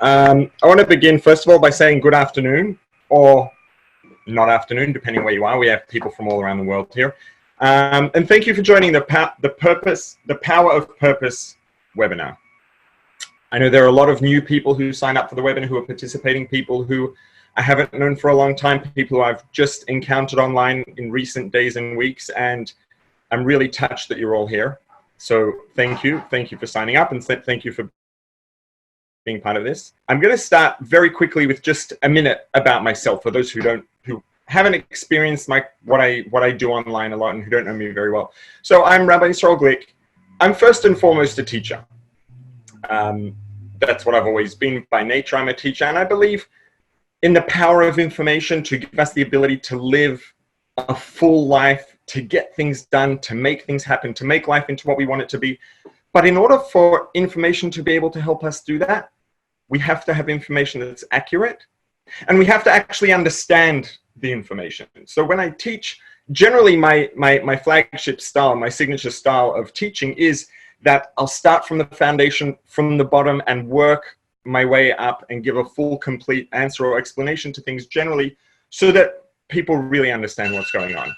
I want to begin, first of all, by saying good afternoon, or not afternoon, depending where you are. We have people from all around the world here. And thank you for joining the Power of Purpose webinar. I know there are a lot of new people who sign up for the webinar, who are participating, people who I haven't known for a long time, people who I've just encountered online in recent days and weeks, and I'm really touched that you're all here. So thank you for signing up, and thank you for being part of this. I'm going to start very quickly with just a minute about myself for those who haven't experienced what I do online a lot and who don't know me very well. So I'm Rabbi Yisroel GLICK. I'm first and foremost a teacher. That's what I've always been by nature. I'm a teacher, and I believe in the power of information to give us the ability to live a full life, to get things done, to make things happen, to make life into what we want it to be. But in order for information to be able to help us do that, we have to have information that's accurate, and we have to actually understand the information. So when I teach, generally my flagship style, my signature style of teaching is that I'll start from the foundation, from the bottom, and work my way up and give a full, complete answer or explanation to things generally so that people really understand what's going on.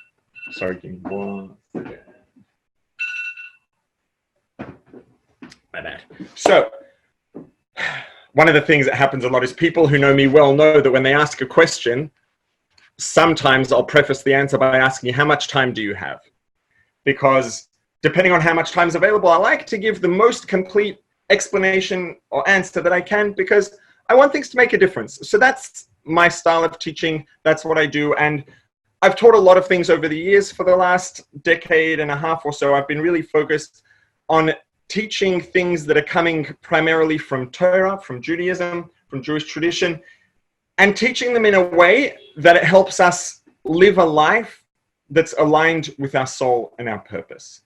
Sorry, give me 1 second. My bad. So, one of the things that happens a lot is people who know me well know that when they ask a question, sometimes I'll preface the answer by asking you, how much time do you have? Because depending on how much time is available, I like to give the most complete explanation or answer that I can, because I want things to make a difference. So that's my style of teaching. That's what I do. And I've taught a lot of things over the years. For the last decade and a half or so, I've been really focused on teaching things that are coming primarily from Torah, from Judaism, from Jewish tradition, and teaching them in a way that it helps us live a life that's aligned with our soul and our purpose.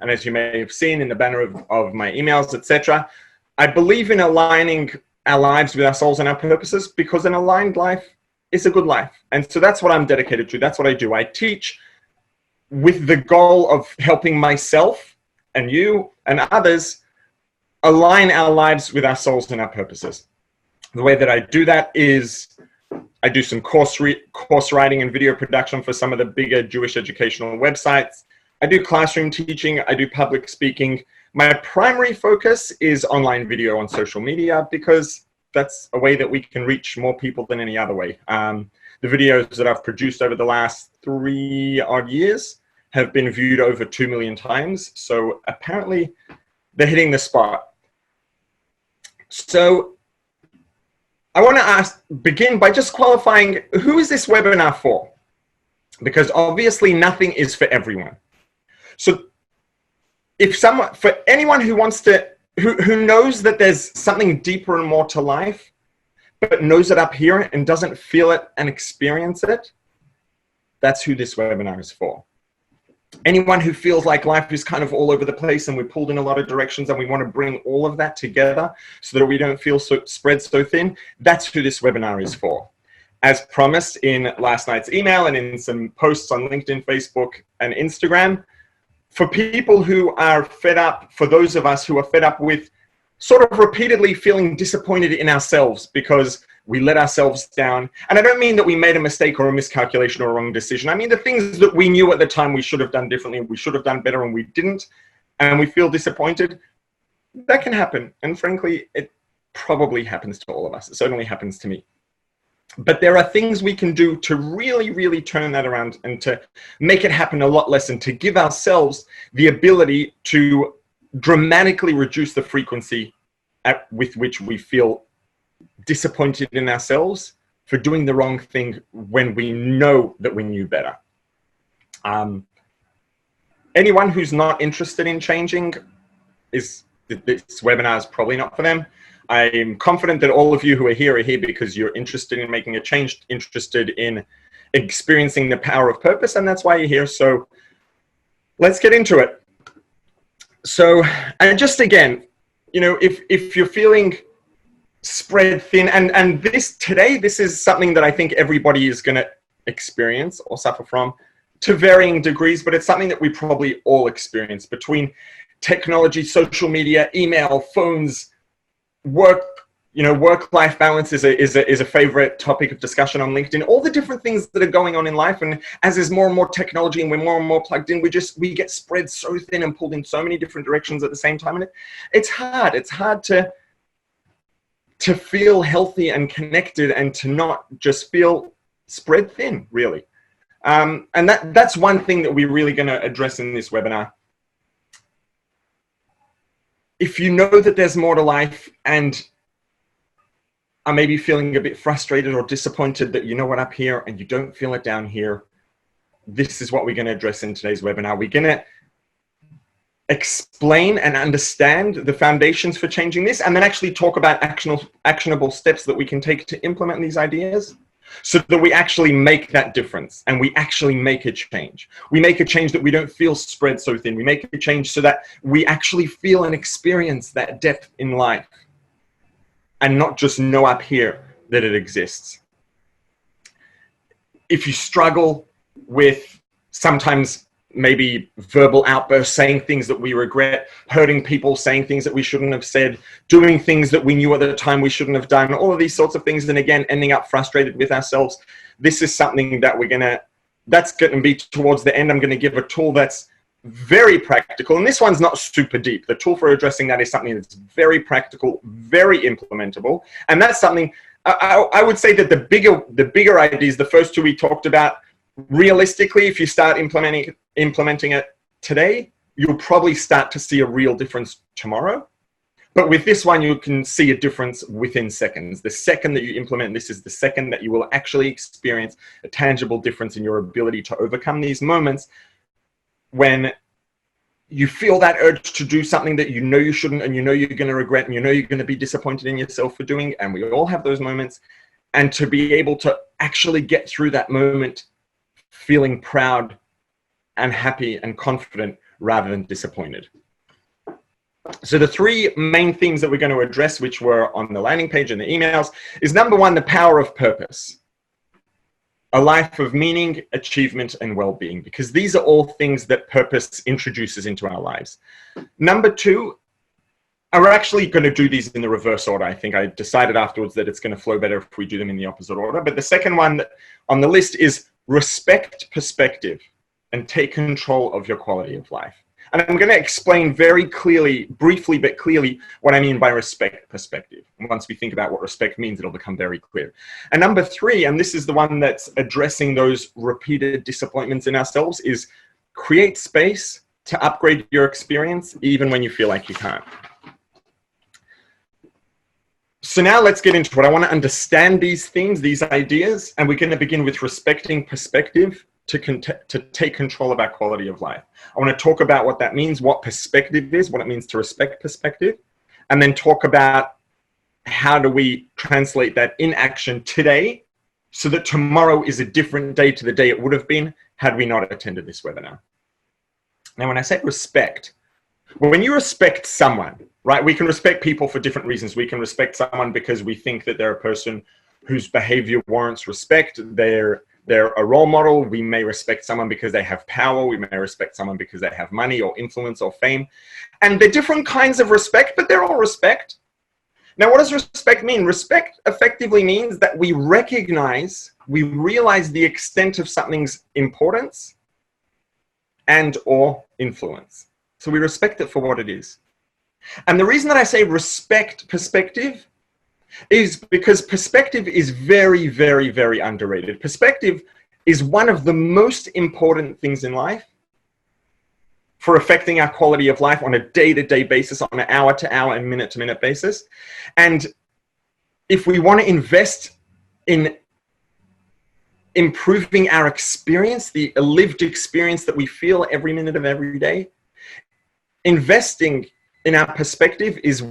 And as you may have seen in the banner of my emails, etc., I believe in aligning our lives with our souls and our purposes, because an aligned life is a good life. And so that's what I'm dedicated to. That's what I do. I teach with the goal of helping myself and you and others align our lives with our souls and our purposes. The way that I do that is I do some course writing and video production for some of the bigger Jewish educational websites. I do classroom teaching. I do public speaking. My primary focus is online video on social media, because that's a way that we can reach more people than any other way. The videos that I've produced over the last 3 odd years have been viewed over 2 million times. So apparently they're hitting the spot. So I want to begin by just qualifying, who is this webinar for? Because obviously nothing is for everyone. So for anyone who wants to, who knows that there's something deeper and more to life, but knows it up here and doesn't feel it and experience it, that's who this webinar is for. Anyone who feels like life is kind of all over the place and we're pulled in a lot of directions and we want to bring all of that together so that we don't feel spread so thin, that's who this webinar is for. As promised in last night's email and in some posts on LinkedIn, Facebook, and Instagram, for people who are fed up, for those of us who are fed up with sort of repeatedly feeling disappointed in ourselves because we let ourselves down. And I don't mean that we made a mistake or a miscalculation or a wrong decision. I mean the things that we knew at the time we should have done differently, we should have done better, and we didn't, and we feel disappointed. That can happen. And frankly, it probably happens to all of us. It certainly happens to me. But there are things we can do to really, really turn that around and to make it happen a lot less, and to give ourselves the ability to dramatically reduce the frequency with which we feel disappointed in ourselves for doing the wrong thing when we know that we knew better. Anyone who's not interested in changing, this webinar is probably not for them. I'm confident that all of you who are here because you're interested in making a change, interested in experiencing the power of purpose, and that's why you're here. So let's get into it. So, and just again, you know, if you're feeling spread thin, and this is something that I think everybody is going to experience or suffer from to varying degrees, but it's something that we probably all experience between technology, social media, email, phones, work, work-life balance is a favorite topic of discussion on LinkedIn. All the different things that are going on in life, and as there's more and more technology and we're more and more plugged in, we get spread so thin and pulled in so many different directions at the same time, and it's hard. It's hard to feel healthy and connected and to not just feel spread thin, really. And that's one thing that we're really going to address in this webinar. If you know that there's more to life and are maybe feeling a bit frustrated or disappointed that you know what up here and you don't feel it down here, this is what we're going to address in today's webinar. We're going to explain and understand the foundations for changing this, and then actually talk about actionable steps that we can take to implement these ideas so that we actually make that difference and we actually make a change. We make a change that we don't feel spread so thin. We make a change so that we actually feel and experience that depth in life, and not just know up here that it exists. If you struggle with sometimes maybe verbal outbursts, saying things that we regret, hurting people, saying things that we shouldn't have said, doing things that we knew at the time we shouldn't have done, all of these sorts of things, and again, ending up frustrated with ourselves, this is something that that's going to be towards the end. I'm going to give a tool that's very practical, and this one's not super deep. The tool for addressing that is something that's very practical, very implementable, and that's something I would say that the bigger ideas, the first two we talked about, realistically, if you start implementing it today, you'll probably start to see a real difference tomorrow. But with this one, you can see a difference within seconds. The second that you implement this is the second that you will actually experience a tangible difference in your ability to overcome these moments when you feel that urge to do something that you know you shouldn't, and you know you're going to regret, and you know you're going to be disappointed in yourself for doing, and we all have those moments, and to be able to actually get through that moment feeling proud and happy and confident rather than disappointed. So the three main themes that we're going to address, which were on the landing page and the emails, is number one, the power of purpose. A life of meaning, achievement, and well-being, because these are all things that purpose introduces into our lives. Number two, and we're actually going to do these in the reverse order. I think I decided afterwards that it's going to flow better if we do them in the opposite order. But the second one on the list is respect perspective and take control of your quality of life. And I'm going to explain very clearly, briefly but clearly, what I mean by respect perspective. And once we think about what respect means, it'll become very clear. And number three, and this is the one that's addressing those repeated disappointments in ourselves, is create space to upgrade your experience even when you feel like you can't. So now let's get into it. I want to understand these themes, these ideas, and we're going to begin with respecting perspective to take control of our quality of life. I want to talk about what that means, what perspective is, what it means to respect perspective, and then talk about how do we translate that in action today so that tomorrow is a different day to the day it would have been had we not attended this webinar. Now, when I say respect, when you respect someone, right, we can respect people for different reasons. We can respect someone because we think that they're a person whose behavior warrants respect. They're a role model. We may respect someone because they have power. We may respect someone because they have money or influence or fame. And they're different kinds of respect, but they're all respect. Now, what does respect mean? Respect effectively means that we realize the extent of something's importance and or influence. So we respect it for what it is. And the reason that I say respect perspective is because perspective is very, very, very underrated. Perspective is one of the most important things in life for affecting our quality of life on a day-to-day basis, on an hour-to-hour and minute-to-minute basis. And if we want to invest in improving our experience, the lived experience that we feel every minute of every day, investing in our perspective is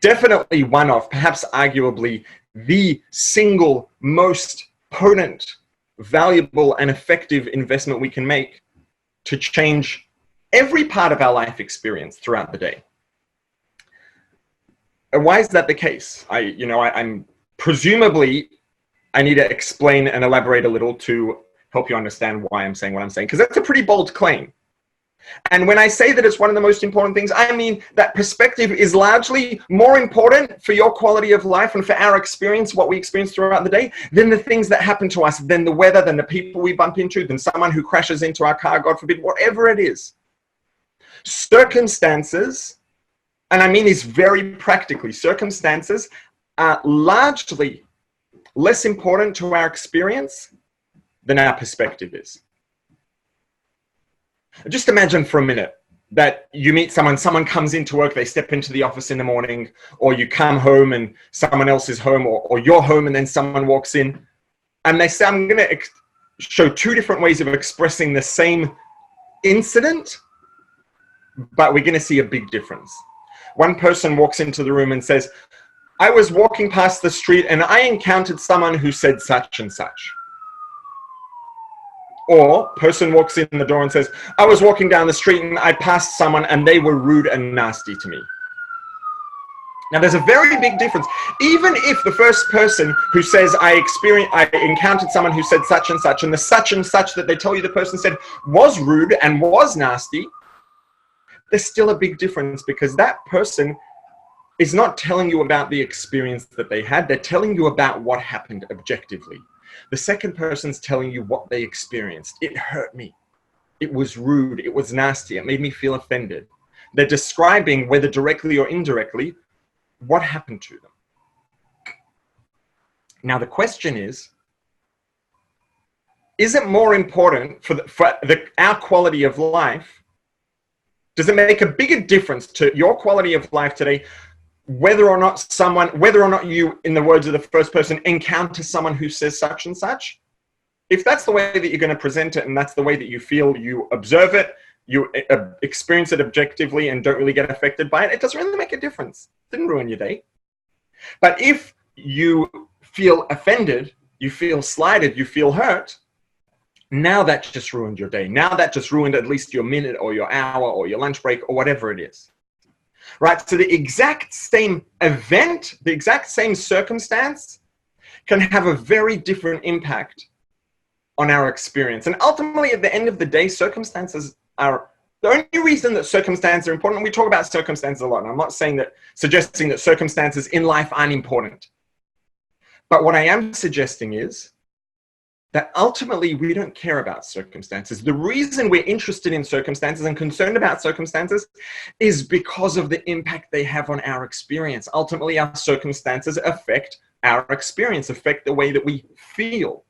definitely one of, perhaps arguably, the single most potent, valuable, and effective investment we can make to change every part of our life experience throughout the day. And why is that the case? I'm presumably, I need to explain and elaborate a little to help you understand why I'm saying what I'm saying, because that's a pretty bold claim. And when I say that it's one of the most important things, I mean that perspective is largely more important for your quality of life and for our experience, what we experience throughout the day, than the things that happen to us, than the weather, than the people we bump into, than someone who crashes into our car, God forbid, whatever it is. Circumstances, and I mean this very practically, circumstances are largely less important to our experience than our perspective is. Just imagine for a minute that you meet someone comes into work, they step into the office in the morning, or you come home and someone else is home, or you're home and then someone walks in, and they say, I'm going to show two different ways of expressing the same incident, but we're going to see a big difference. One person walks into the room and says, I was walking past the street and I encountered someone who said such and such. Or person walks in the door and says, I was walking down the street and I passed someone and they were rude and nasty to me. Now there's a very big difference. Even if the first person who says I encountered someone who said such and such that they tell you the person said was rude and was nasty, there's still a big difference, because that person is not telling you about the experience that they had. They're telling you about what happened objectively. The second person's telling you what they experienced. It hurt me. It was rude. It was nasty. It made me feel offended. They're describing, whether directly or indirectly, what happened to them. Now, the question is it more important for our quality of life? Does it make a bigger difference to your quality of life today whether or not you, in the words of the first person, encounter someone who says such and such? If that's the way that you're going to present it and that's the way that you feel, you observe it, you experience it objectively and don't really get affected by it, it doesn't really make a difference. It didn't ruin your day. But if you feel offended, you feel slighted, you feel hurt, now that just ruined your day. Now that just ruined at least your minute or your hour or your lunch break or whatever it is. Right? So the exact same event, the exact same circumstance can have a very different impact on our experience. And ultimately, at the end of the day, circumstances are the only reason that circumstances are important. We talk about circumstances a lot, and I'm not suggesting that circumstances in life aren't important. But what I am suggesting is that ultimately we don't care about circumstances. The reason we're interested in circumstances and concerned about circumstances is because of the impact they have on our experience. Ultimately, our circumstances affect our experience, affect the way that we feel.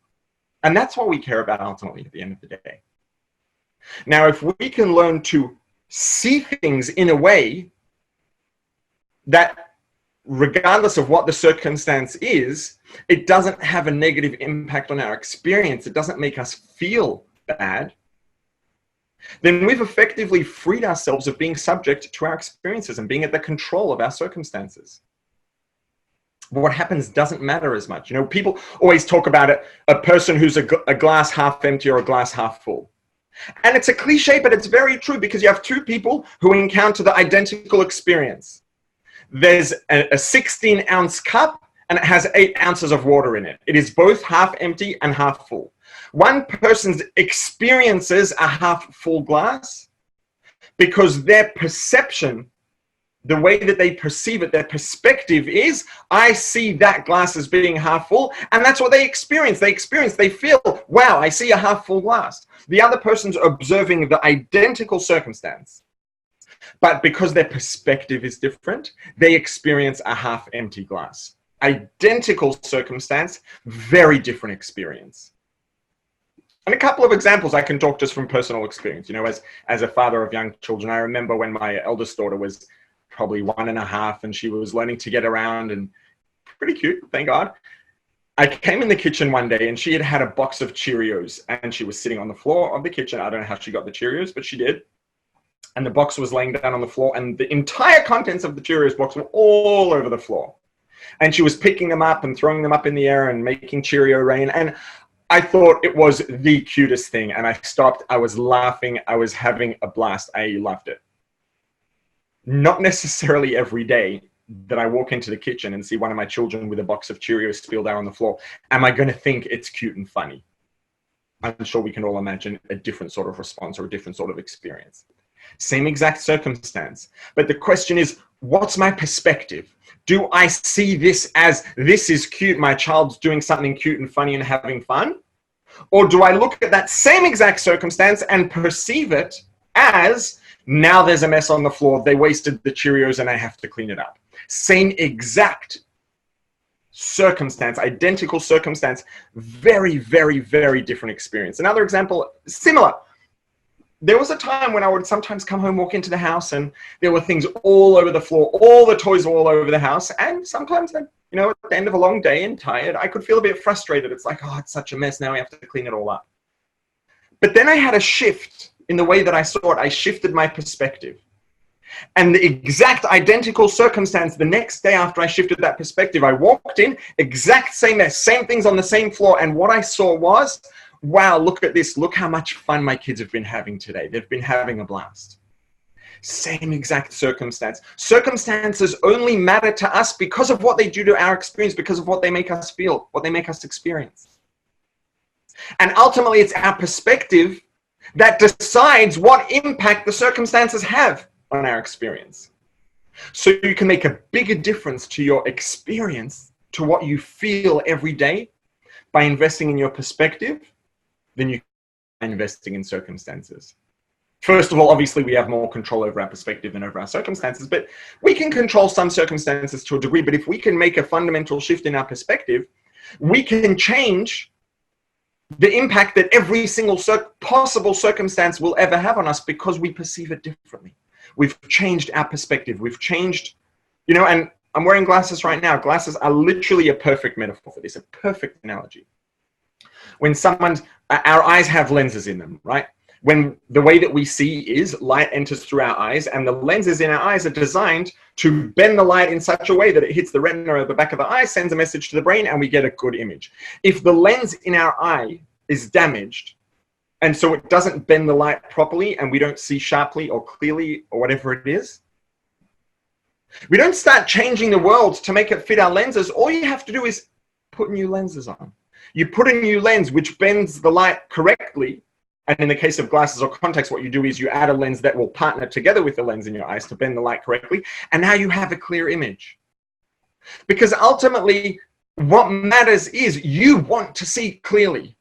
And that's what we care about ultimately at the end of the day. Now, if we can learn to see things in a way that, regardless of what the circumstance is, it doesn't have a negative impact on our experience, it doesn't make us feel bad, then we've effectively freed ourselves of being subject to our experiences and being at the control of our circumstances. What happens doesn't matter as much. You know, people always talk about it, a person who's a glass half empty or a glass half full. And it's a cliche, but it's very true, because you have two people who encounter the identical experience. There's a 16-ounce cup and it has 8 ounces of water in it. It is both half empty and half full. One person's experiences a half full glass because their perception, the way that they perceive it, their perspective is, I see that glass as being half full, and that's what they experience. They feel, wow, I see a half full glass. The other person's observing the identical circumstance, but because their perspective is different, they experience a half empty glass. Identical circumstance, very different experience. And a couple of examples I can talk just from personal experience. You know, as a father of young children, I remember when my eldest daughter was probably 1.5 and she was learning to get around and pretty cute, thank God. I came in the kitchen one day and she had had a box of Cheerios and she was sitting on the floor of the kitchen. I don't know how she got the Cheerios, but she did. And the box was laying down on the floor and the entire contents of the Cheerios box were all over the floor. And she was picking them up and throwing them up in the air and making Cheerio rain. And I thought it was the cutest thing. And I stopped. I was laughing. I was having a blast. I loved it. Not necessarily every day that I walk into the kitchen and see one of my children with a box of Cheerios spilled out on the floor, am I going to think it's cute and funny? I'm sure we can all imagine a different sort of response or a different sort of experience. same exact circumstance. But the question is, what's my perspective? Do I see this as, this is cute, my child's doing something cute and funny and having fun? Or do I look at that same exact circumstance and perceive it as, now there's a mess on the floor, they wasted the Cheerios and I have to clean it up? Same exact circumstance, identical circumstance, very, very, very different experience. Another example, similar. There was a time when I would sometimes come home, walk into the house, and there were things all over the floor, all the toys were all over the house, and sometimes, at the end of a long day and tired, I could feel a bit frustrated. It's like, oh, it's such a mess, now we have to clean it all up. But then I had a shift in the way that I saw it. I shifted my perspective. And the exact identical circumstance, the next day after I shifted that perspective, I walked in, exact same mess, same things on the same floor, and what I saw was, wow, look at this. Look how much fun my kids have been having today. They've been having a blast. Same exact circumstance. Circumstances only matter to us because of what they do to our experience, because of what they make us feel, what they make us experience. And ultimately, it's our perspective that decides what impact the circumstances have on our experience. So you can make a bigger difference to your experience, to what you feel every day, by investing in your perspective than you can investing in circumstances. First of all, obviously, we have more control over our perspective than over our circumstances, but we can control some circumstances to a degree. But if we can make a fundamental shift in our perspective, we can change the impact that every single possible circumstance will ever have on us because we perceive it differently. We've changed our perspective. We've changed, and I'm wearing glasses right now. Glasses are literally a perfect metaphor for this, a perfect analogy. When our eyes have lenses in them, right? When the way that we see is light enters through our eyes, and the lenses in our eyes are designed to bend the light in such a way that it hits the retina at the back of the eye, sends a message to the brain, and we get a good image. If the lens in our eye is damaged, and so it doesn't bend the light properly, and we don't see sharply or clearly or whatever it is, we don't start changing the world to make it fit our lenses. All you have to do is put new lenses on. You put a new lens which bends the light correctly. And in the case of glasses or contacts, what you do is you add a lens that will partner together with the lens in your eyes to bend the light correctly. And now you have a clear image. Because ultimately, what matters is you want to see clearly.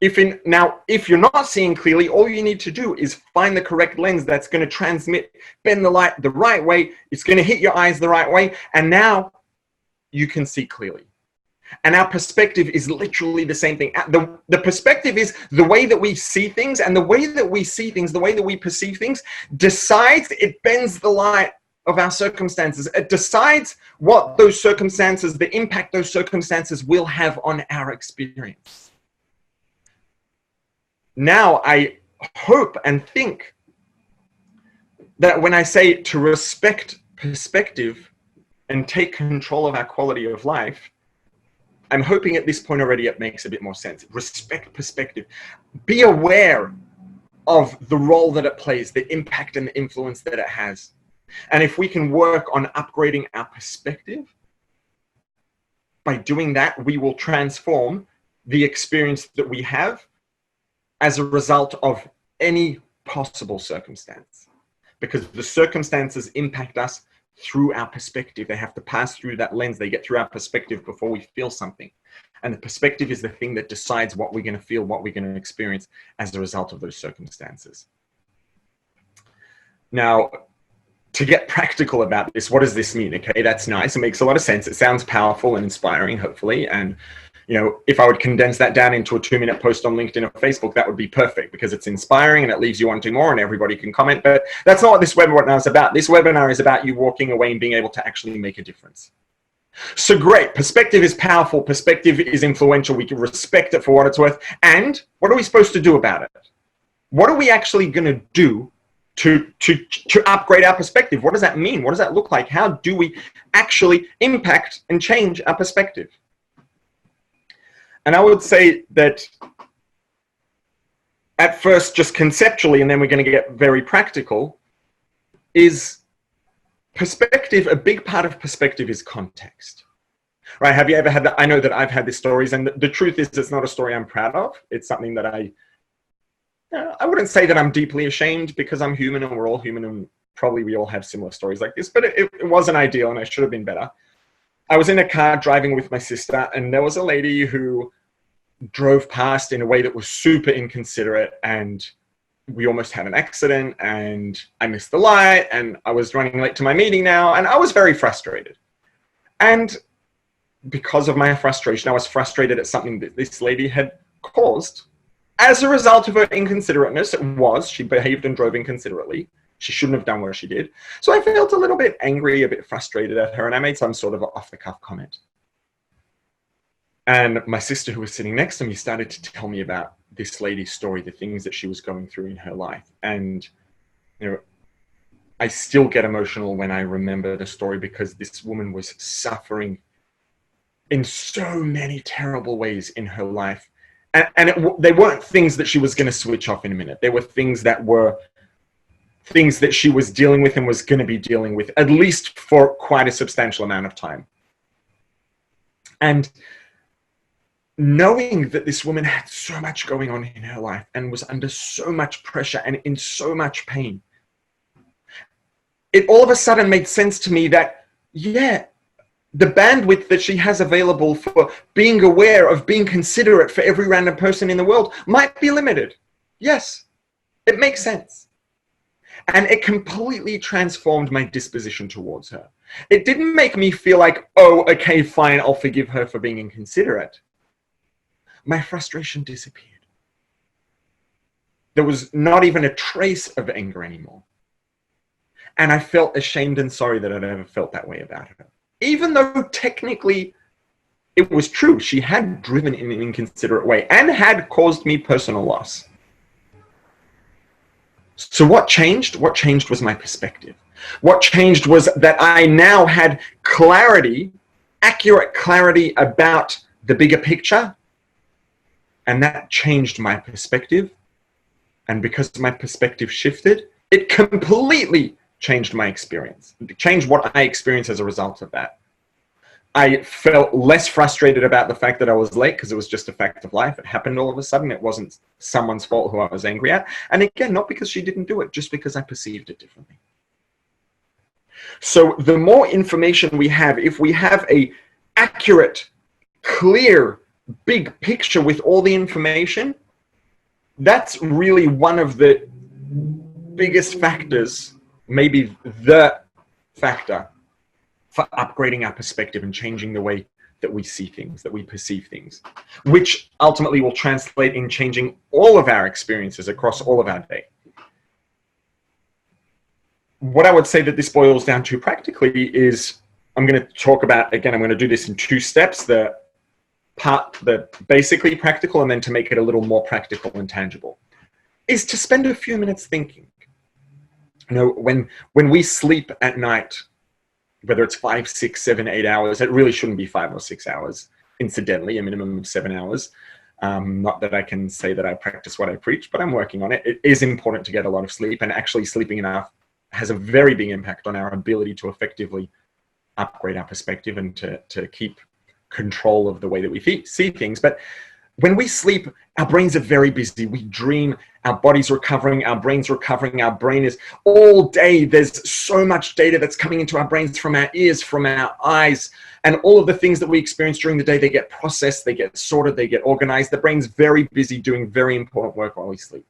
If you're not seeing clearly, all you need to do is find the correct lens that's going to transmit, bend the light the right way. It's going to hit your eyes the right way. And now you can see clearly. And our perspective is literally the same thing. The perspective is the way that we see things, and the way that we see things, the way that we perceive things, decides, it bends the light of our circumstances. It decides what those circumstances, the impact those circumstances will have on our experience. Now, I hope and think that when I say to respect perspective and take control of our quality of life, I'm hoping at this point already it makes a bit more sense. Respect perspective. Be aware of the role that it plays, the impact and the influence that it has. And if we can work on upgrading our perspective, by doing that, we will transform the experience that we have as a result of any possible circumstance. Because the circumstances impact us through our perspective. They have to pass through that lens. They get through our perspective before we feel something. And the perspective is the thing that decides what we're going to feel, what we're going to experience as a result of those circumstances. Now, to get practical about this, what does this mean? Okay, that's nice. It makes a lot of sense. It sounds powerful and inspiring, hopefully. And if I would condense that down into a 2-minute post on LinkedIn or Facebook, that would be perfect because it's inspiring and it leaves you wanting more and everybody can comment. But that's not what this webinar is about. This webinar is about you walking away and being able to actually make a difference. So great. Perspective is powerful. Perspective is influential. We can respect it for what it's worth. And what are we supposed to do about it? What are we actually going to do to upgrade our perspective? What does that mean? What does that look like? How do we actually impact and change our perspective? And I would say that at first, just conceptually, and then we're going to get very practical, is perspective. A big part of perspective is context, right? Have you ever had that? I know that I've had these stories, and the truth is it's not a story I'm proud of. It's something that I I wouldn't say that I'm deeply ashamed, because I'm human and we're all human, and probably we all have similar stories like this, but it wasn't ideal and I should have been better. I was in a car driving with my sister, and there was a lady who drove past in a way that was super inconsiderate, and we almost had an accident, and I missed the light, and I was running late to my meeting now, and I was very frustrated. And because of my frustration, I was frustrated at something that this lady had caused. As a result of her inconsiderateness, she behaved and drove inconsiderately. She shouldn't have done what she did. So I felt a little bit angry, a bit frustrated at her, and I made some sort of off-the-cuff comment. And my sister, who was sitting next to me, started to tell me about this lady's story, the things that she was going through in her life. And, I still get emotional when I remember the story, because this woman was suffering in so many terrible ways in her life. And they weren't things that she was going to switch off in a minute. They were things that she was dealing with and was going to be dealing with, at least for quite a substantial amount of time. And knowing that this woman had so much going on in her life and was under so much pressure and in so much pain, it all of a sudden made sense to me that, the bandwidth that she has available for being aware of being considerate for every random person in the world might be limited. Yes, it makes sense. And it completely transformed my disposition towards her. It didn't make me feel like, oh, okay, fine, I'll forgive her for being inconsiderate. My frustration disappeared. There was not even a trace of anger anymore. And I felt ashamed and sorry that I'd ever felt that way about her. Even though technically it was true, she had driven in an inconsiderate way and had caused me personal loss. So what changed? What changed was my perspective. What changed was that I now had clarity, accurate clarity about the bigger picture, and that changed my perspective. And because my perspective shifted, it completely changed my experience. It changed what I experienced as a result of that. I felt less frustrated about the fact that I was late, because it was just a fact of life. It happened all of a sudden. It wasn't someone's fault who I was angry at. And again, not because she didn't do it, just because I perceived it differently. So the more information we have, if we have a accurate, clear, big picture with all the information, that's really one of the biggest factors, maybe the factor for upgrading our perspective and changing the way that we see things, that we perceive things, which ultimately will translate in changing all of our experiences across all of our day. What I would say that this boils down to practically is, I'm going to talk about, again, I'm going to do this in 2 steps, the basically practical, and then to make it a little more practical and tangible, is to spend a few minutes thinking. When we sleep at night, whether it's 5, 6, 7, 8 hours, it really shouldn't be 5 or 6 hours, incidentally, a minimum of 7 hours. Not that I can say that I practice what I preach, but I'm working on it. It is important to get a lot of sleep, and actually sleeping enough has a very big impact on our ability to effectively upgrade our perspective and to keep control of the way that we see things. But when we sleep, our brains are very busy. We dream, our body's recovering, our brain's recovering, our brain is all day. There's so much data that's coming into our brains from our ears, from our eyes, and all of the things that we experience during the day, they get processed, they get sorted, they get organized. The brain's very busy doing very important work while we sleep.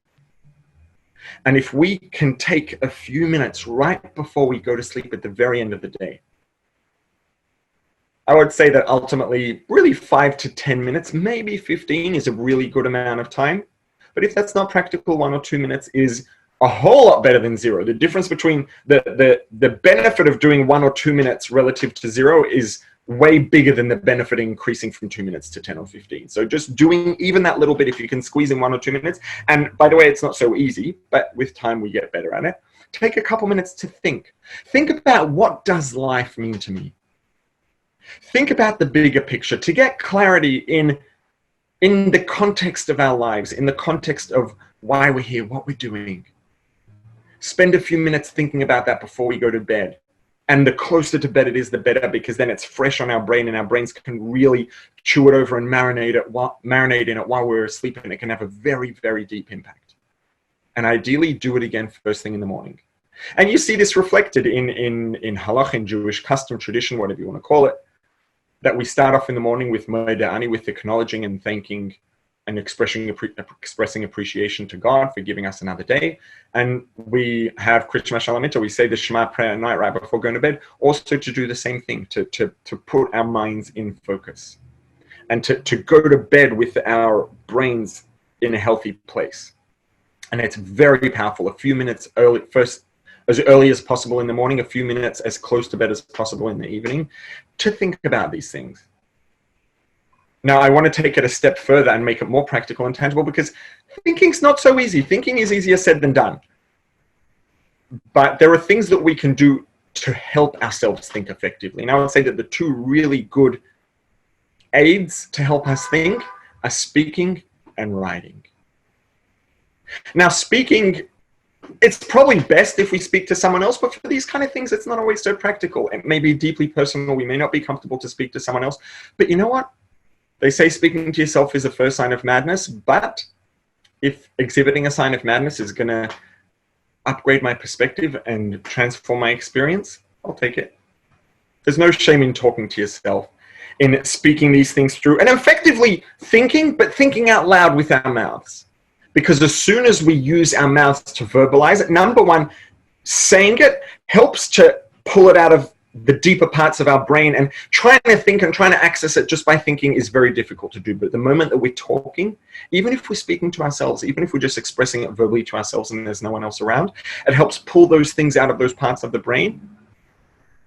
And if we can take a few minutes right before we go to sleep at the very end of the day, I would say that ultimately, really 5 to 10 minutes, maybe 15 is a really good amount of time. But if that's not practical, 1 or 2 minutes is a whole lot better than 0. The difference between the benefit of doing 1 or 2 minutes relative to 0 is way bigger than the benefit increasing from 2 minutes to 10 or 15. So just doing even that little bit, if you can squeeze in 1 or 2 minutes, and by the way, it's not so easy, but with time we get better at it. Take a couple minutes to think. Think about, what does life mean to me? Think about the bigger picture, to get clarity in the context of our lives, in the context of why we're here, what we're doing. Spend a few minutes thinking about that before we go to bed. And the closer to bed it is, the better, because then it's fresh on our brain, and our brains can really chew it over and marinate in it while we're asleep, and it can have a very, very deep impact. and ideally do it again first thing in the morning. And you see this reflected in halach, in Jewish custom, tradition, whatever you want to call it, that we start off in the morning with Moed Ani, with acknowledging and thanking and expressing appreciation to God for giving us another day. And we have Krishma Shalamita, we say the Shema prayer at night right before going to bed, also to do the same thing, to put our minds in focus and to go to bed with our brains in a healthy place. And it's very powerful. A few minutes early, as early as possible in the morning, a few minutes as close to bed as possible in the evening, to think about these things. Now, I want to take it a step further and make it more practical and tangible, because thinking's not so easy. Thinking is easier said than done. But there are things that we can do to help ourselves think effectively. And I would say that the two really good aids to help us think are speaking and writing. Now, speaking, it's probably best if we speak to someone else, but for these kind of things, it's not always so practical. It may be deeply personal. We may not be comfortable to speak to someone else. But you know what? They say speaking to yourself is the first sign of madness, but if exhibiting a sign of madness is going to upgrade my perspective and transform my experience, I'll take it. There's no shame in talking to yourself, in speaking these things through, and effectively thinking, but thinking out loud with our mouths. Because as soon as we use our mouths to verbalize it, number one, saying it helps to pull it out of the deeper parts of our brain, and trying to think and trying to access it just by thinking is very difficult to do. But the moment that we're talking, even if we're speaking to ourselves, even if we're just expressing it verbally to ourselves and there's no one else around, it helps pull those things out of those parts of the brain.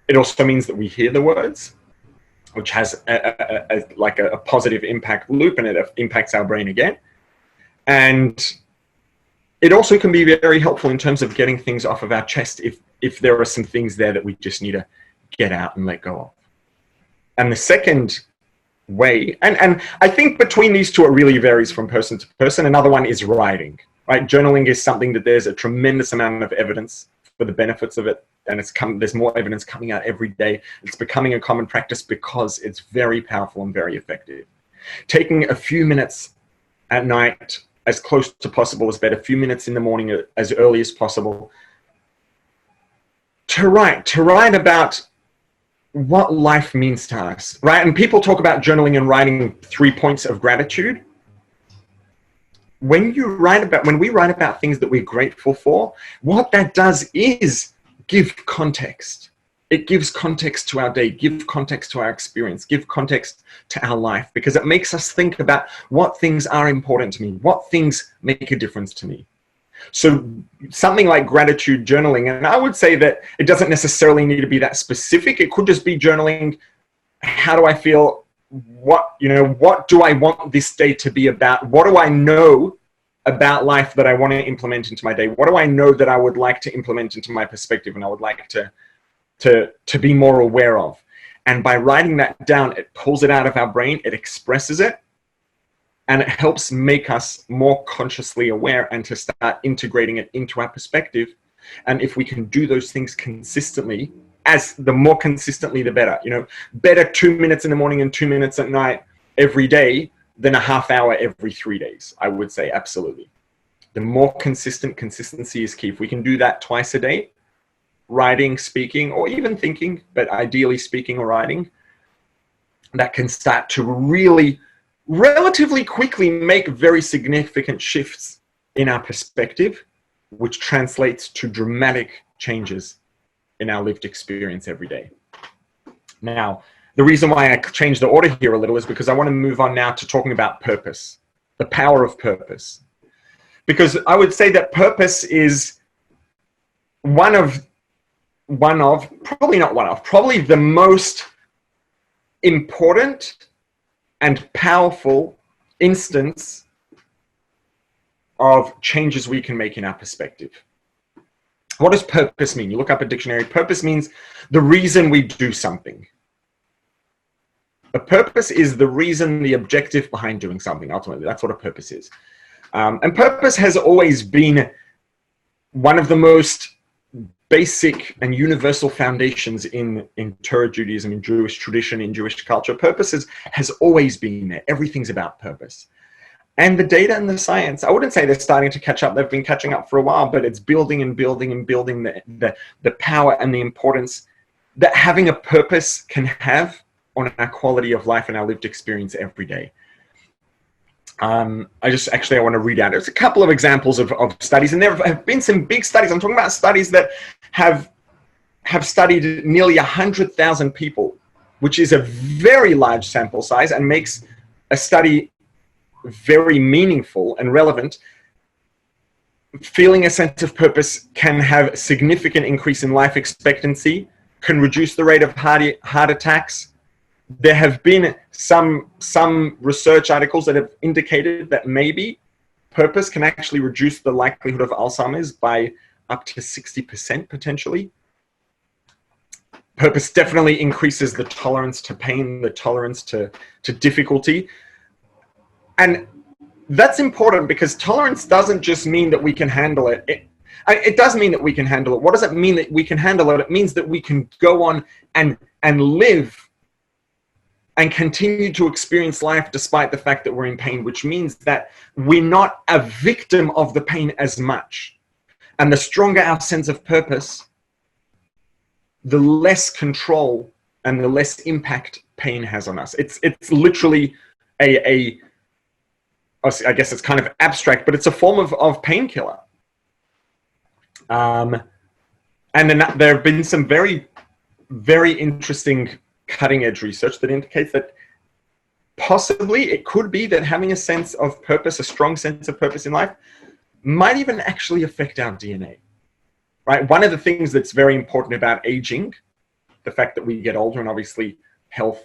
It also means that we hear the words, which has a positive impact loop, and it impacts our brain again. And it also can be very helpful in terms of getting things off of our chest if there are some things there that we just need to get out and let go of. And the second way, and I think between these two, it really varies from person to person. Another one is writing, right? Journaling is something that there's a tremendous amount of evidence for the benefits of it. And there's more evidence coming out every day. It's becoming a common practice because it's very powerful and very effective. Taking a few minutes at night, as close to possible as bed, a few minutes in the morning as early as possible, to write about what life means to us, right? And people talk about journaling and writing 3 points of gratitude. When we write about things that we're grateful for, what that does is give context. It gives context to our day, give context to our experience, give context to our life, because it makes us think about what things are important to me, what things make a difference to me. So something like gratitude journaling, and I would say that it doesn't necessarily need to be that specific. It could just be journaling. How do I feel? What do I want this day to be about? What do I know about life that I want to implement into my day? What do I know that I would like to implement into my perspective and I would like to be more aware of? And by writing that down, it pulls it out of our brain, it expresses it, and it helps make us more consciously aware and to start integrating it into our perspective. And if we can do those things consistently, the more consistently, the better. Better 2 minutes in the morning and 2 minutes at night every day than a half hour every 3 days, I would say, absolutely. The more consistency is key. If we can do that twice a day, writing, speaking, or even thinking, but ideally speaking or writing, that can start to really relatively quickly make very significant shifts in our perspective, which translates to dramatic changes in our lived experience every day. Now, the reason why I changed the order here a little is because I want to move on now to talking about purpose, the power of purpose. Because I would say that purpose is probably the most important and powerful instance of changes we can make in our perspective. What does purpose mean? You look up a dictionary. Purpose means the reason we do something. A purpose is the reason, the objective behind doing something. Ultimately, that's what a purpose is. And purpose has always been one of the most basic and universal foundations in Torah Judaism, in Jewish tradition, in Jewish culture. Purpose has always been there. Everything's about purpose. And the data and the science, I wouldn't say they're starting to catch up. They've been catching up for a while, but it's building and building and building the power and the importance that having a purpose can have on our quality of life and our lived experience every day. I want to read out. There's a couple of examples of studies, and there have been some big studies. I'm talking about studies that have studied nearly 100,000 people, which is a very large sample size and makes a study very meaningful and relevant. Feeling a sense of purpose can have a significant increase in life expectancy, can reduce the rate of heart attacks. There have been some research articles that have indicated that maybe purpose can actually reduce the likelihood of Alzheimer's by up to 60% potentially. Purpose definitely increases the tolerance to pain, the tolerance to difficulty. And that's important because tolerance doesn't just mean that we can handle it. It does mean that we can handle it. What does it mean that we can handle it? It means that we can go on and live and continue to experience life despite the fact that we're in pain, which means that we're not a victim of the pain as much. And the stronger our sense of purpose, the less control and the less impact pain has on us. It's literally I guess it's kind of abstract, but it's a form of painkiller. And then there have been some very, very interesting cutting edge research that indicates that possibly it could be that having a sense of purpose, a strong sense of purpose in life, might even actually affect our DNA, right? One of the things that's very important about aging, the fact that we get older and obviously health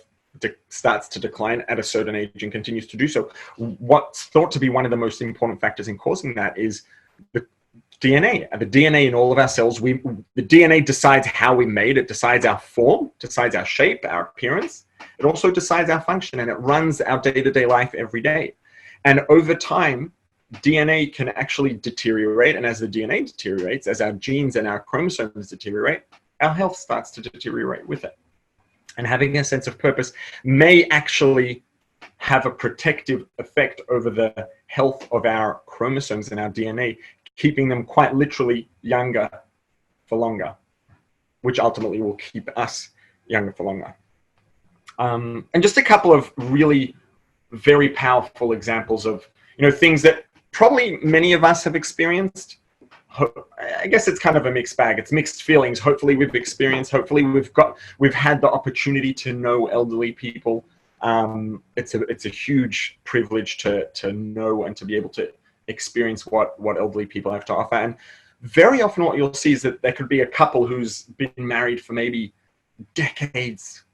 starts to decline at a certain age and continues to do so. What's thought to be one of the most important factors in causing that is the DNA. The DNA in all of our cells, the DNA decides how we're made. It decides our form, decides our shape, our appearance. It also decides our function, and it runs our day-to-day life every day. And over time, DNA can actually deteriorate. And as the DNA deteriorates, as our genes and our chromosomes deteriorate, our health starts to deteriorate with it. And having a sense of purpose may actually have a protective effect over the health of our chromosomes and our DNA, keeping them quite literally younger for longer, which ultimately will keep us younger for longer. And just a couple of really very powerful examples of, things that probably many of us have experienced. I guess it's kind of a mixed bag. It's mixed feelings. Hopefully we've experienced, hopefully we've had the opportunity to know elderly people. It's a huge privilege to know and to be able to experience what elderly people have to offer. And very often what you'll see is that there could be a couple who's been married for maybe decades,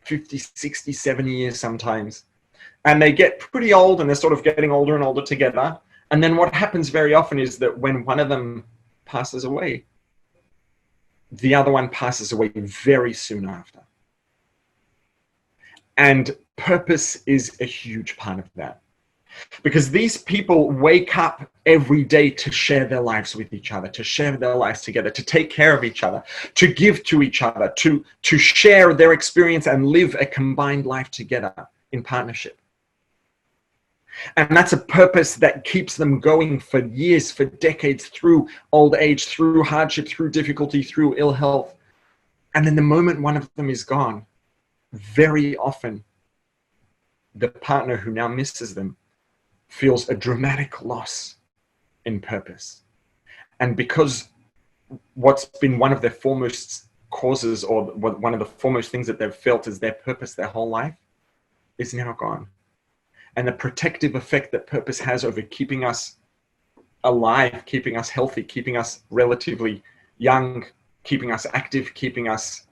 50, 60, 70 years sometimes. And they get pretty old and they're sort of getting older and older together. And then what happens very often is that when one of them passes away, the other one passes away very soon after. And purpose is a huge part of that. Because these people wake up every day to share their lives with each other, to share their lives together, to take care of each other, to give to each other, to share their experience and live a combined life together in partnership. And that's a purpose that keeps them going for years, for decades, through old age, through hardship, through difficulty, through ill health. And then the moment one of them is gone, very often the partner who now misses them feels a dramatic loss in purpose. And because what's been one of their foremost causes, or one of the foremost things that they've felt is their purpose their whole life, is now gone. And the protective effect that purpose has over keeping us alive, keeping us healthy, keeping us relatively young, keeping us active, keeping us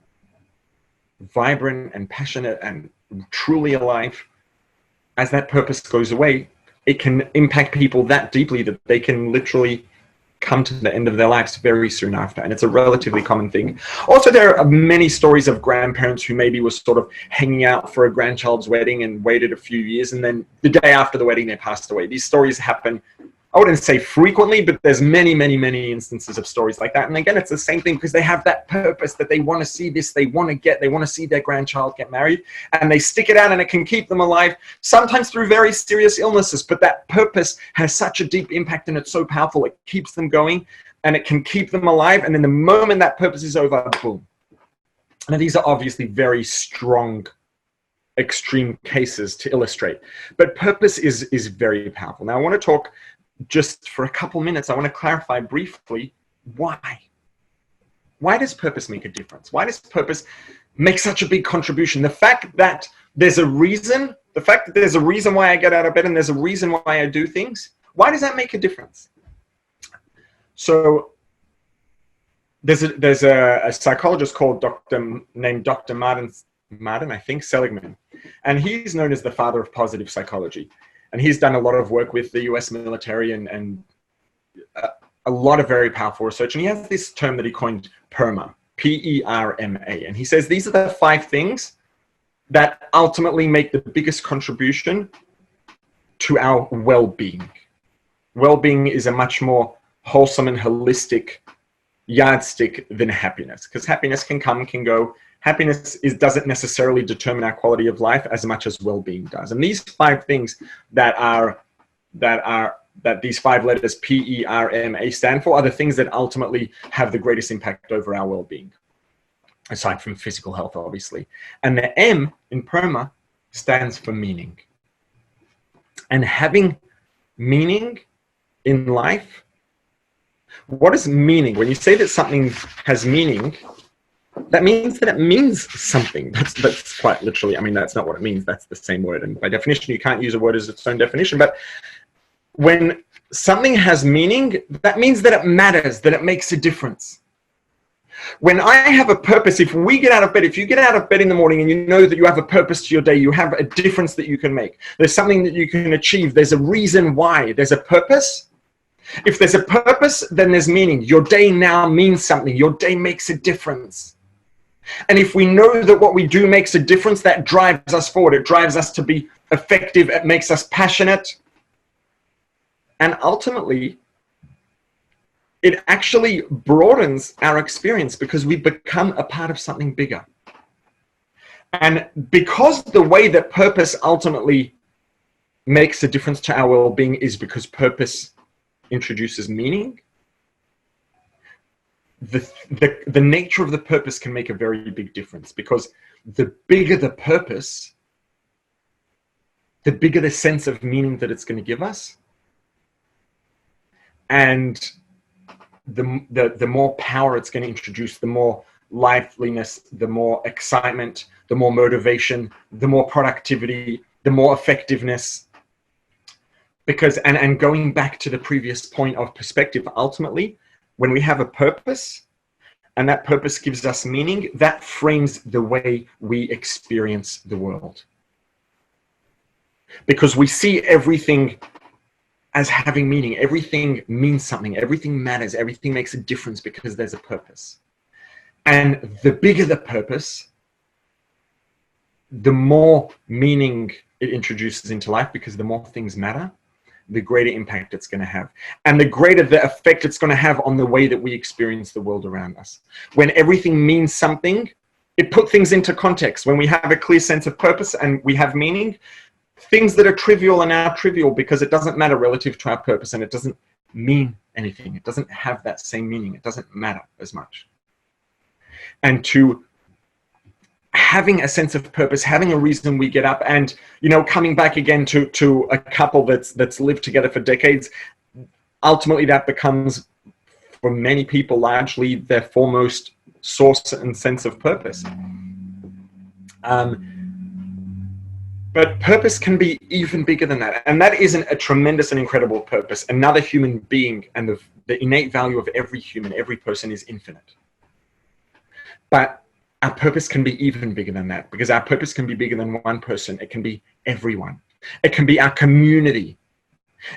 vibrant and passionate and truly alive, as that purpose goes away, it can impact people that deeply that they can literally come to the end of their lives very soon after. And it's a relatively common thing. Also, there are many stories of grandparents who maybe were sort of hanging out for a grandchild's wedding and waited a few years, and then the day after the wedding, they passed away. These stories happen I wouldn't say frequently, but there's many, many, many instances of stories like that. And again, it's the same thing because they have that purpose that they want to see this, they want to see their grandchild get married, and they stick it out, and it can keep them alive, sometimes through very serious illnesses. But that purpose has such a deep impact, and it's so powerful. It keeps them going, and it can keep them alive. And then the moment that purpose is over, boom. Now, these are obviously very strong, extreme cases to illustrate, but purpose is very powerful. Now, I want to talk just for a couple minutes. I want to clarify briefly why. Why does purpose make a difference? Why does purpose make such a big contribution? The fact that there's a reason, why I get out of bed, and there's a reason why I do things, why does that make a difference? So there's a psychologist called named Dr. Martin, I think, Seligman, and he's known as the father of positive psychology. And he's done a lot of work with the US military and a lot of very powerful research. And he has this term that he coined PERMA, P-E-R-M-A. And he says these are the 5 things that ultimately make the biggest contribution to our well-being. Well-being is a much more wholesome and holistic yardstick than happiness, because happiness can come, can go. Happiness doesn't necessarily determine our quality of life as much as well-being does. And these 5 things that these 5 letters P-E-R-M-A stand for are the things that ultimately have the greatest impact over our well-being, aside from physical health, obviously. And the M in PERMA stands for meaning. And having meaning in life, what is meaning? When you say that something has meaning, that means that it means something. That's quite literally, I mean, that's not what it means. That's the same word. And by definition, you can't use a word as its own definition. But when something has meaning, that means that it matters, that it makes a difference. When I have a purpose, if you get out of bed in the morning and you know that you have a purpose to your day, you have a difference that you can make. There's something that you can achieve. There's a reason why. There's a purpose. If there's a purpose, then there's meaning. Your day now means something. Your day makes a difference. And if we know that what we do makes a difference, that drives us forward. It drives us to be effective. It makes us passionate. And ultimately, it actually broadens our experience because we become a part of something bigger. And because the way that purpose ultimately makes a difference to our well-being is because purpose introduces meaning, the nature of the purpose can make a very big difference, because the bigger the purpose, the bigger the sense of meaning that it's going to give us, and the more power it's going to introduce, the more liveliness, the more excitement, the more motivation, the more productivity, the more effectiveness. Because, and going back to the previous point of perspective, ultimately, when we have a purpose and that purpose gives us meaning, that frames the way we experience the world. Because we see everything as having meaning. Everything means something. Everything matters. Everything makes a difference because there's a purpose. And the bigger the purpose, the more meaning it introduces into life, because the more things matter, the greater impact it's going to have. And the greater the effect it's going to have on the way that we experience the world around us. When everything means something, it puts things into context. When we have a clear sense of purpose and we have meaning, things that are trivial are now trivial because it doesn't matter relative to our purpose, and it doesn't mean anything. It doesn't have that same meaning. It doesn't matter as much. And to having a sense of purpose, having a reason we get up, and, you know, coming back again to a couple that's lived together for decades, ultimately that becomes, for many people, largely their foremost source and sense of purpose. But purpose can be even bigger than that. And that isn't a tremendous and incredible purpose. Another human being, and the innate value of every human, every person, is infinite. But our purpose can be even bigger than that, because our purpose can be bigger than one person. It can be everyone. It can be our community.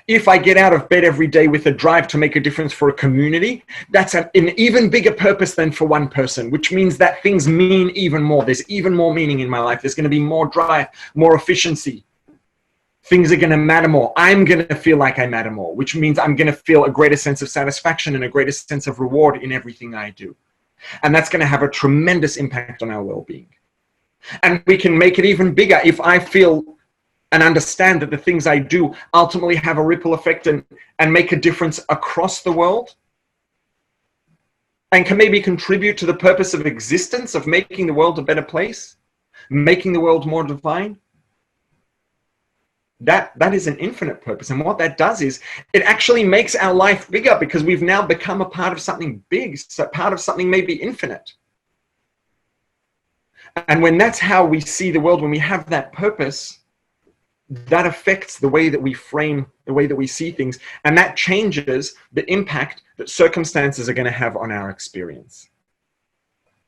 If I get out of bed every day with a drive to make a difference for a community, that's an even bigger purpose than for one person, which means that things mean even more. There's even more meaning in my life. There's going to be more drive, more efficiency. things are going to matter more. I'm going to feel like I matter more, which means I'm going to feel a greater sense of satisfaction and a greater sense of reward in everything I do. And that's going to have a tremendous impact on our well-being. And we can make it even bigger if I feel and understand that the things I do ultimately have a ripple effect and make a difference across the world, and can maybe contribute to the purpose of existence of making the world a better place, making the world more divine. That is an infinite purpose. And what that does is it actually makes our life bigger, because we've now become a part of something big, so part of something maybe infinite. And when that's how we see the world, when we have that purpose, that affects the way that we frame, the way that we see things, and that changes the impact that circumstances are going to have on our experience.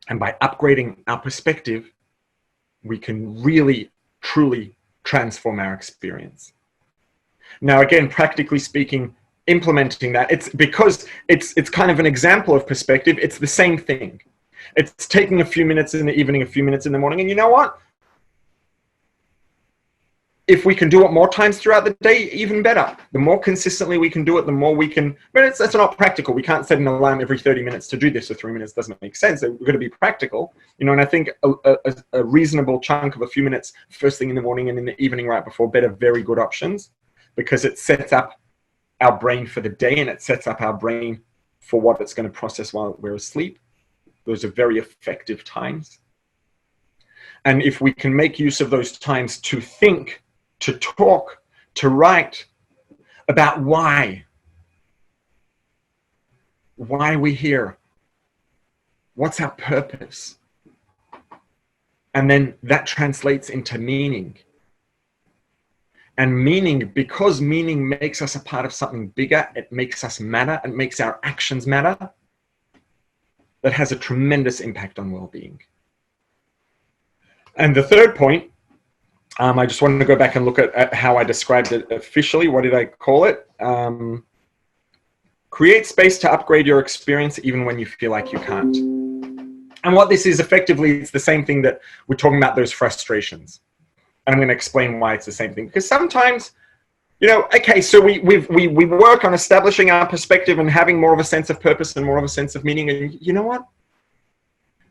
And by upgrading our perspective, we can really, truly transform our experience. Now, again, practically speaking, implementing that, it's because it's kind of an example of perspective. It's the same thing. It's taking a few minutes in the evening, a few minutes in the morning, and you know what? If we can do it more times throughout the day, even better. The more consistently we can do it, the more we can, but that's not practical. We can't set an alarm every 30 minutes to do this, or 3 minutes doesn't make sense. We're going to be practical, and I think a reasonable chunk of a few minutes first thing in the morning and in the evening right before bed are very good options, because it sets up our brain for the day, and it sets up our brain for what it's going to process while we're asleep. Those are very effective times. And if we can make use of those times to think, to talk, to write about why we're here, what's our purpose, and then that translates into meaning. And meaning, because meaning makes us a part of something bigger, it makes us matter, it makes our actions matter, that has a tremendous impact on well-being. And the third point, I just wanted to go back and look at how I described it officially. What did I call it? Create space to upgrade your experience even when you feel like you can't. And what this is effectively, it's the same thing that we're talking about, those frustrations. And I'm going to explain why it's the same thing. Because sometimes, okay, so we work on establishing our perspective and having more of a sense of purpose and more of a sense of meaning. And you know what?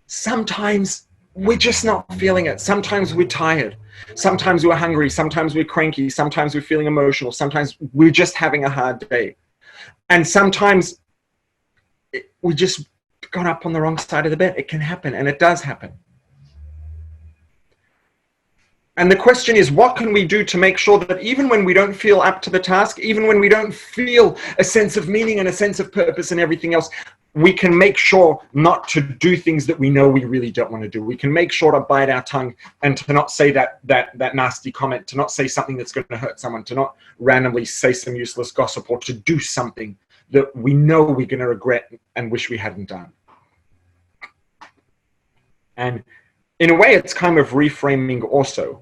Sometimes we're just not feeling it. Sometimes we're tired. Sometimes we're hungry. Sometimes we're cranky. Sometimes we're feeling emotional. Sometimes we're just having a hard day. And sometimes we just got up on the wrong side of the bed. It can happen, and it does happen. And the question is, what can we do to make sure that even when we don't feel up to the task, even when we don't feel a sense of meaning and a sense of purpose and everything else, we can make sure not to do things that we know we really don't want to do. We can make sure to bite our tongue and to not say that nasty comment, to not say something that's going to hurt someone, to not randomly say some useless gossip, or to do something that we know we're going to regret and wish we hadn't done. And in a way, it's kind of reframing also.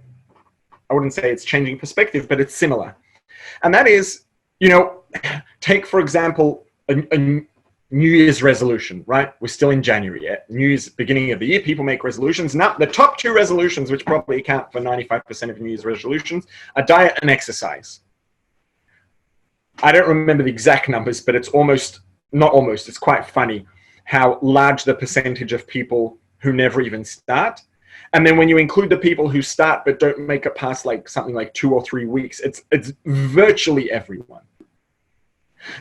I wouldn't say it's changing perspective, but it's similar. And that is, take, for example, a New Year's resolution, right? We're still in January yet. New Year's, beginning of the year, people make resolutions. Now, the top two resolutions, which probably account for 95% of New Year's resolutions, are diet and exercise. I don't remember the exact numbers, but it's it's quite funny how large the percentage of people who never even start. And then when you include the people who start but don't make it past something like 2 or 3 weeks, it's virtually everyone.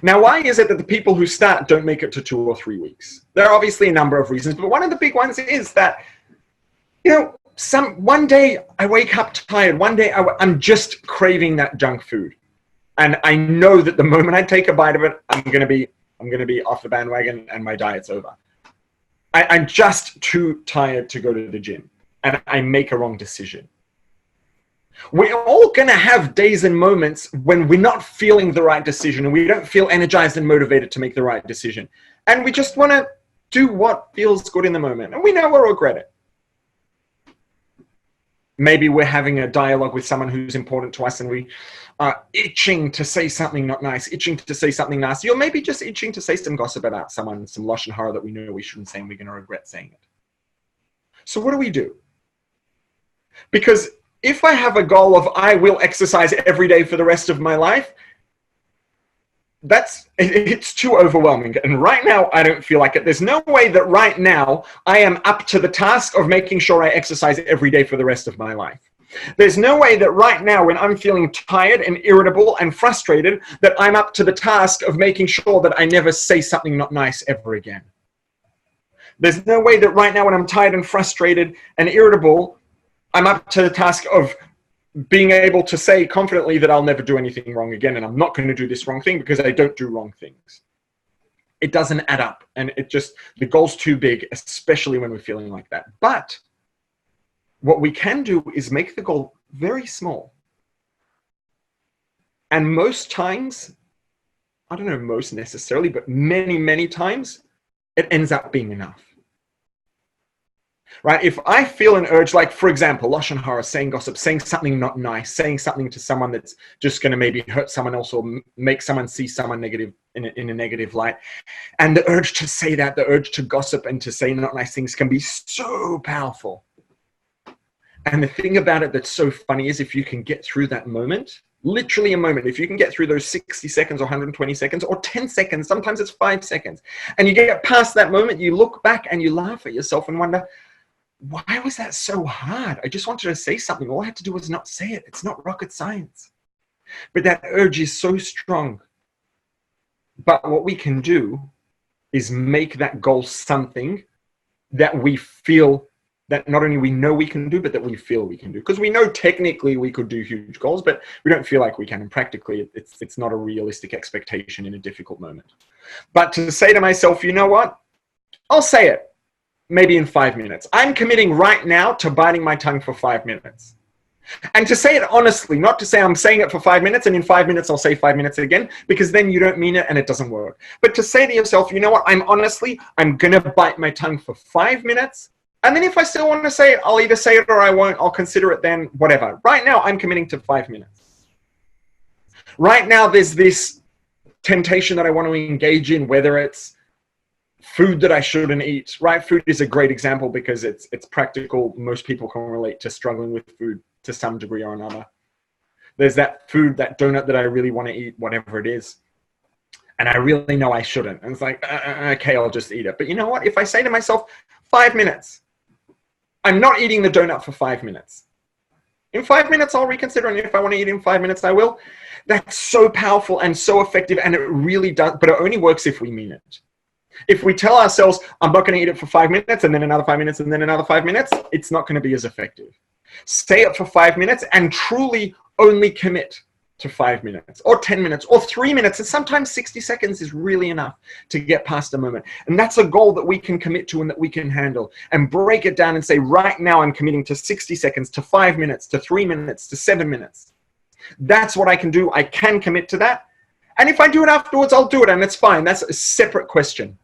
Now, why is it that the people who start don't make it to 2 or 3 weeks? There are obviously a number of reasons, but one of the big ones is that, one day I wake up tired. One day I'm just craving that junk food. And I know that the moment I take a bite of it, I'm going to be off the bandwagon and my diet's over. I'm just too tired to go to the gym, and I make a wrong decision. We're all going to have days and moments when we're not feeling the right decision, and we don't feel energized and motivated to make the right decision. And we just want to do what feels good in the moment, and we know we'll regret it. Maybe we're having a dialogue with someone who's important to us, and we are itching to say something not nice, itching to say something nasty, or maybe just itching to say some gossip about someone, some lashon hara that we know we shouldn't say, and we're going to regret saying it. So what do we do? Because if I have a goal of I will exercise every day for the rest of my life, it's too overwhelming. And right now, I don't feel like it. There's no way that right now I am up to the task of making sure I exercise every day for the rest of my life. There's no way that right now, when I'm feeling tired and irritable and frustrated, that I'm up to the task of making sure that I never say something not nice ever again. There's no way that right now, when I'm tired and frustrated and irritable, I'm up to the task of being able to say confidently that I'll never do anything wrong again, and I'm not going to do this wrong thing because I don't do wrong things. It doesn't add up, and the goal's too big, especially when we're feeling like that. But what we can do is make the goal very small. And most times, I don't know most necessarily, but many, many times, it ends up being enough. Right? If I feel an urge, like, for example, Lashon Hara, saying gossip, saying something not nice, saying something to someone that's just going to maybe hurt someone else or make someone see someone negative in a negative light. And the urge to say that, the urge to gossip and to say not nice things can be so powerful. And the thing about it that's so funny is if you can get through that moment, literally a moment, if you can get through those 60 seconds or 120 seconds or 10 seconds, sometimes it's 5 seconds, and you get past that moment, you look back and you laugh at yourself and wonder, why was that so hard? I just wanted to say something. All I had to do was not say it. It's not rocket science. But that urge is so strong. But what we can do is make that goal something that we feel that not only we know we can do, but that we feel we can do. Because we know technically we could do huge goals, but we don't feel like we can. And practically, it's not a realistic expectation in a difficult moment. But to say to myself, you know what? I'll say it. Maybe in 5 minutes. I'm committing right now to biting my tongue for 5 minutes. And to say it honestly, not to say I'm saying it for 5 minutes and in 5 minutes I'll say 5 minutes again, because then you don't mean it and it doesn't work. But to say to yourself, you know what, I'm going to bite my tongue for 5 minutes. And then if I still want to say it, I'll either say it or I won't. I'll consider it then, whatever. Right now, I'm committing to 5 minutes. Right now, there's this temptation that I want to engage in, whether it's food that I shouldn't eat, right? Food is a great example because it's practical. Most people can relate to struggling with food to some degree or another. There's that food, that donut that I really want to eat, whatever it is. And I really know I shouldn't. And it's like, okay, I'll just eat it. But you know what? If I say to myself, 5 minutes, I'm not eating the donut for 5 minutes. In 5 minutes, I'll reconsider. And if I want to eat in 5 minutes, I will. That's so powerful and so effective. And it really does. But it only works if we mean it. If we tell ourselves, I'm not going to eat it for 5 minutes and then another 5 minutes and then another 5 minutes, it's not going to be as effective. Say it for 5 minutes and truly only commit to 5 minutes or 10 minutes or 3 minutes. And sometimes 60 seconds is really enough to get past a moment. And that's a goal that we can commit to and that we can handle and break it down and say, right now I'm committing to 60 seconds, to 5 minutes, to 3 minutes, to 7 minutes. That's what I can do. I can commit to that. And if I do it afterwards, I'll do it. And it's fine. That's a separate question.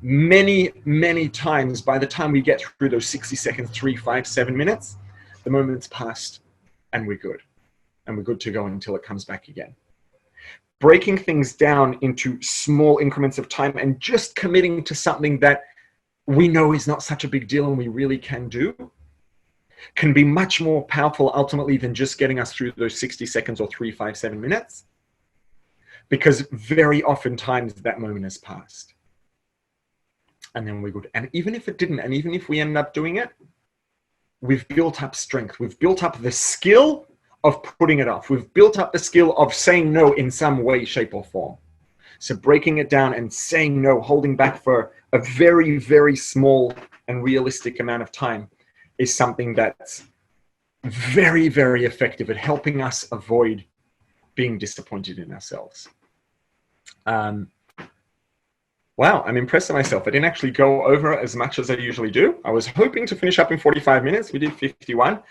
Many, many times, by the time we get through those 60 seconds, 3, 5, 7 minutes, the moment's passed and we're good. And we're good to go until it comes back again. Breaking things down into small increments of time and just committing to something that we know is not such a big deal and we really can do can be much more powerful ultimately than just getting us through those 60 seconds or 3, 5, 7 minutes. Because very oftentimes that moment has passed. And then we're good. And even if it didn't, and even if we end up doing it, we've built up strength. We've built up the skill of putting it off. We've built up the skill of saying no in some way, shape, or form. So breaking it down and saying no, holding back for a very, very small and realistic amount of time is something that's very, very effective at helping us avoid being disappointed in ourselves. Wow, I'm impressed with myself. I didn't actually go over as much as I usually do. I was hoping to finish up in 45 minutes. We did 51.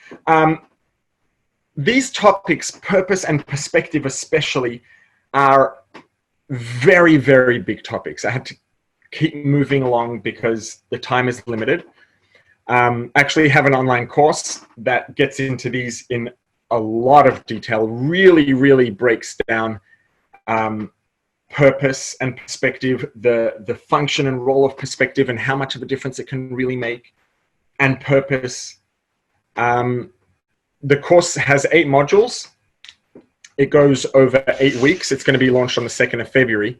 These topics, purpose and perspective especially, are very, very big topics. I had to keep moving along because the time is limited. Actually have an online course that gets into these in a lot of detail, really, really breaks down purpose and perspective, the function and role of perspective and how much of a difference it can really make, and purpose, The course has 8 modules. It goes over 8 weeks. It's going to be launched on the 2nd of February.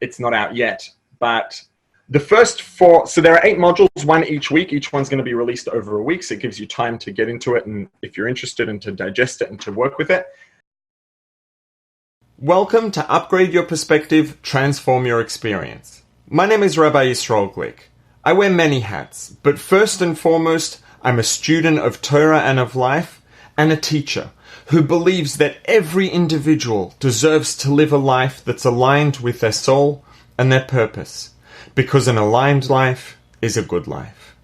It's not out yet, but the first 4, so there are 8 modules, 1 each week. Each one's going to be released over a week, so it gives you time to get into it, and if you're interested, and to digest it and to work with it. Welcome to Upgrade Your Perspective, Transform Your Experience. My name is Rabbi Yisroel GLICK. I wear many hats, but first and foremost, I'm a student of Torah and of life, and a teacher who believes that every individual deserves to live a life that's aligned with their soul and their purpose, because an aligned life is a good life.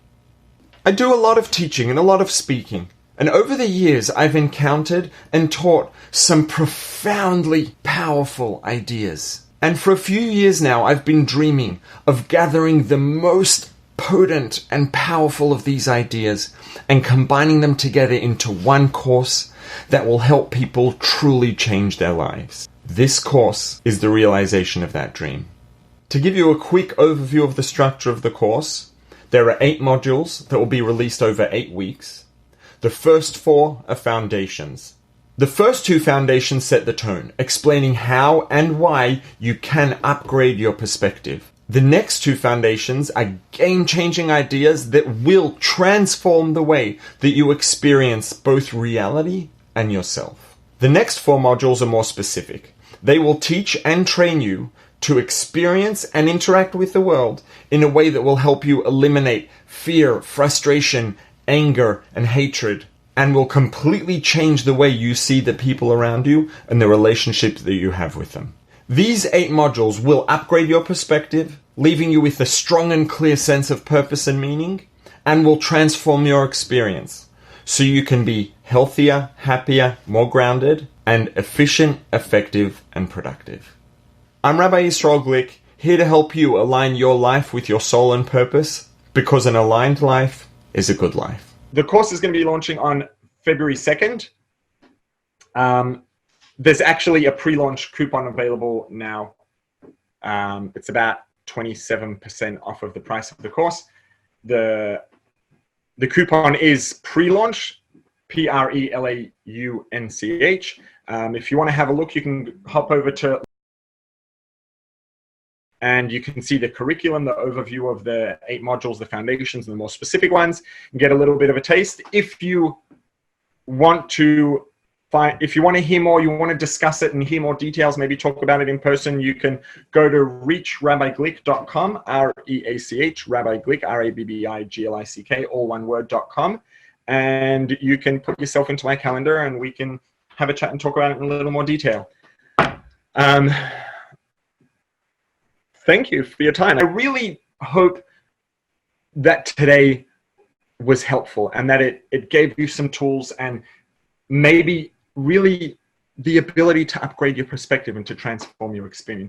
I do a lot of teaching and a lot of speaking, and over the years I've encountered and taught some profoundly powerful ideas. And for a few years now I've been dreaming of gathering the most potent and powerful of these ideas and combining them together into one course that will help people truly change their lives. This course is the realization of that dream. To give you a quick overview of the structure of the course, there are 8 modules that will be released over 8 weeks. The first 4 are foundations. The first 2 foundations set the tone, explaining how and why you can upgrade your perspective. The next 2 foundations are game-changing ideas that will transform the way that you experience both reality and yourself. The next 4 modules are more specific. They will teach and train you to experience and interact with the world in a way that will help you eliminate fear, frustration, anger, and hatred, and will completely change the way you see the people around you and the relationships that you have with them. These 8 modules will upgrade your perspective, leaving you with a strong and clear sense of purpose and meaning, and will transform your experience so you can be healthier, happier, more grounded, and efficient, effective, and productive. I'm Rabbi Yisroel GLICK, here to help you align your life with your soul and purpose, because an aligned life is a good life. The course is going to be launching on February 2nd. There's actually a pre-launch coupon available now. It's about 27% off of the price of the course. The coupon is pre-launch, PRELAUNCH. If you want to have a look, you can hop over to, and you can see the curriculum, the overview of the 8 modules, the foundations, and the more specific ones, and get a little bit of a taste. If you want to hear more, you want to discuss it and hear more details, maybe talk about it in person, you can go to reach RabbiGlick.com, REACH, RabbiGlick, RabbiGlick, all one word.com, and you can put yourself into my calendar and we can have a chat and talk about it in a little more detail. Thank you for your time. I really hope that today was helpful and that it gave you some tools and maybe really the ability to upgrade your perspective and to transform your experience.